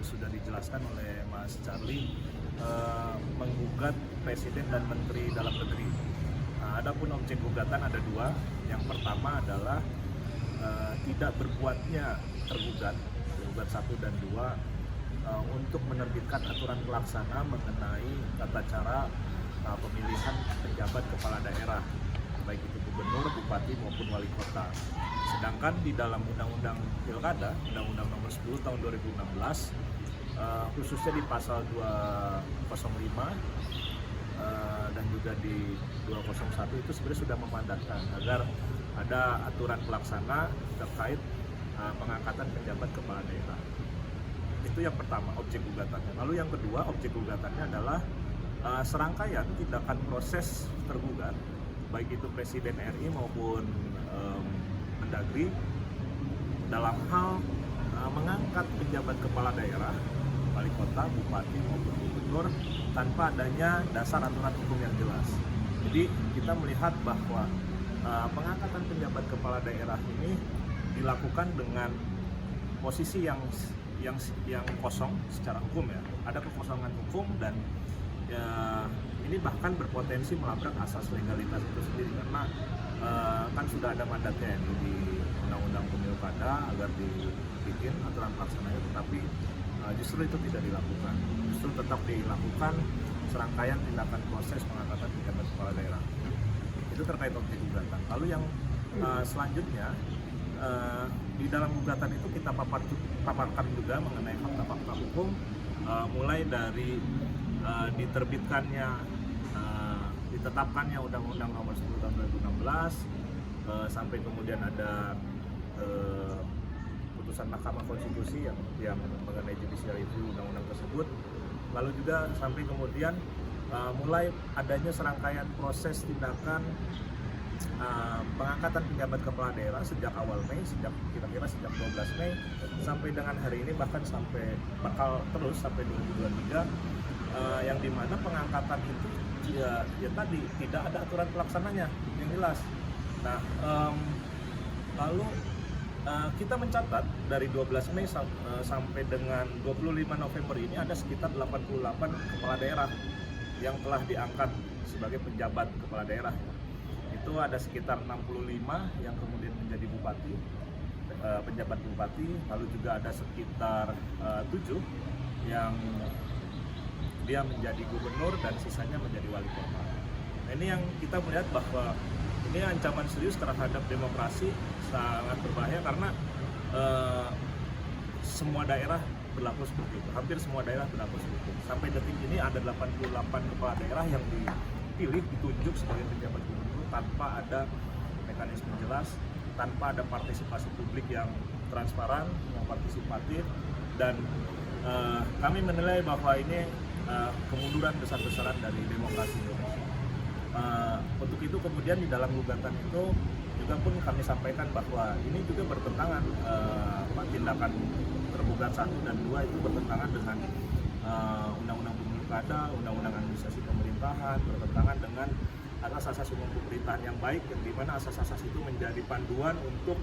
sudah dijelaskan oleh Mas Charlie, menggugat Presiden dan Menteri Dalam Negeri. Adapun objek gugatan ada dua. Yang pertama adalah tidak berbuatnya tergugat 1 dan 2, untuk menerbitkan aturan pelaksana mengenai tata cara pemilihan penjabat kepala daerah, baik itu gubernur, bupati maupun wali kota. Sedangkan di dalam Undang-Undang Pilkada, Undang-Undang Nomor 10 Tahun 2016, khususnya di pasal 205 dan juga di 201 itu sebenarnya sudah memandatkan agar ada aturan pelaksana terkait pengangkatan penjabat kepala daerah. Itu yang pertama, objek gugatannya. Lalu yang kedua, objek gugatannya adalah serangkaian tindakan proses tergugat, baik itu Presiden RI maupun Mendagri, dalam hal mengangkat penjabat kepala daerah, wali kota, bupati maupun gubernur tanpa adanya dasar aturan hukum yang jelas. Jadi kita melihat bahwa pengangkatan penjabat kepala daerah ini dilakukan dengan posisi yang kosong secara hukum, ya. Ada kekosongan hukum dan ini bahkan berpotensi melabrak asas legalitas itu sendiri, karena kan sudah ada mandatnya di Undang-Undang Pemilu Kada agar dibikin aturan pelaksananya, tetapi justru itu tidak dilakukan. Justru tetap dilakukan serangkaian tindakan proses pengangkatan penjabat kepala daerah. Itu terkait objek gugatan. Lalu yang selanjutnya, di dalam gugatan itu kita paparkan juga mengenai fakta-fakta hukum, mulai dari ditetapkannya Undang-Undang Nomor 10 Tahun 2016, sampai kemudian ada putusan Mahkamah Konstitusi yang mengenai judicial review undang-undang tersebut. Lalu juga sampai kemudian mulai adanya serangkaian proses tindakan pengangkatan penjabat kepala daerah sejak awal Mei, kira-kira sejak 12 Mei sampai dengan hari ini, bahkan bakal terus sampai 2023, yang dimana pengangkatan itu ya tadi tidak ada aturan pelaksananya yang jelas. Nah, lalu kita mencatat dari 12 Mei sampai dengan 25 November ini ada sekitar 88 kepala daerah yang telah diangkat sebagai penjabat kepala daerah. Itu ada sekitar 65 yang kemudian menjadi bupati, penjabat bupati, lalu juga ada sekitar 7 yang dia menjadi gubernur dan sisanya menjadi wali kota. Nah, ini yang kita melihat bahwa ini ancaman serius terhadap demokrasi, sangat berbahaya, karena semua daerah berlaku seperti itu. Hampir semua daerah berlaku seperti itu. Sampai detik ini ada 88 kepala daerah yang dipilih, ditunjuk sebagai penjabat gubernur tanpa ada mekanisme jelas, tanpa ada partisipasi publik yang transparan, yang partisipatif, dan kami menilai bahwa ini kemunduran besar-besaran dari demokrasi Indonesia. Untuk itu kemudian di dalam gugatan itu juga pun kami sampaikan bahwa ini juga bertentangan, tindakan tergugat 1 dan 2 itu bertentangan dengan Undang-Undang Pemilu Kada, Undang-Undang Administrasi Pemerintahan, bertentangan dengan asas-asas umum pemerintahan yang baik, yang dimana asas-asas itu menjadi panduan untuk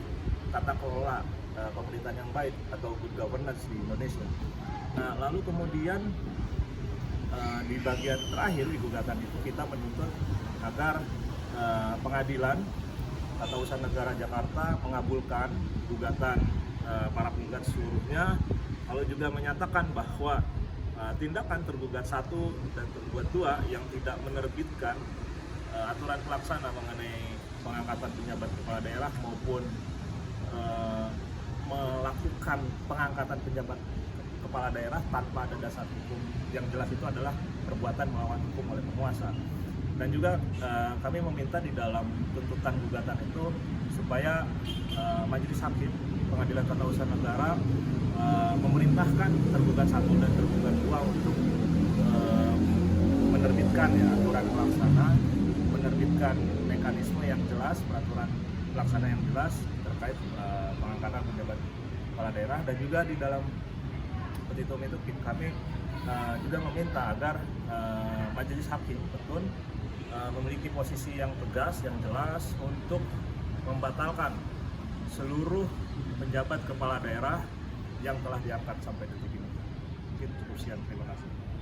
tata kelola pemerintahan yang baik atau good governance di Indonesia. Nah, lalu kemudian di bagian terakhir di gugatan itu kita menuntut agar Pengadilan Tata Usaha Negara Jakarta mengabulkan gugatan para penggugat seluruhnya, lalu juga menyatakan bahwa tindakan tergugat 1 dan tergugat 2 yang tidak menerbitkan aturan pelaksana mengenai pengangkatan penjabat kepala daerah maupun melakukan pengangkatan penjabat kepala daerah tanpa ada dasar hukum yang jelas itu adalah perbuatan melawan hukum oleh penguasa. Dan juga kami meminta di dalam tuntutan gugatan itu supaya Majelis Hakim Pengadilan Tata Usaha Negara memerintahkan tergugat 1 dan tergugat 2 untuk menerbitkan aturan pelaksana, menerbitkan mekanisme yang jelas, peraturan pelaksana yang jelas terkait pengangkatan penjabat kepala daerah. Dan juga di dalam petitum itu kami juga meminta agar Majelis Hakim Petun memiliki posisi yang tegas, yang jelas untuk membatalkan seluruh penjabat kepala daerah yang telah diangkat sampai detik ini. Mungkin cukup sekian, terima kasih.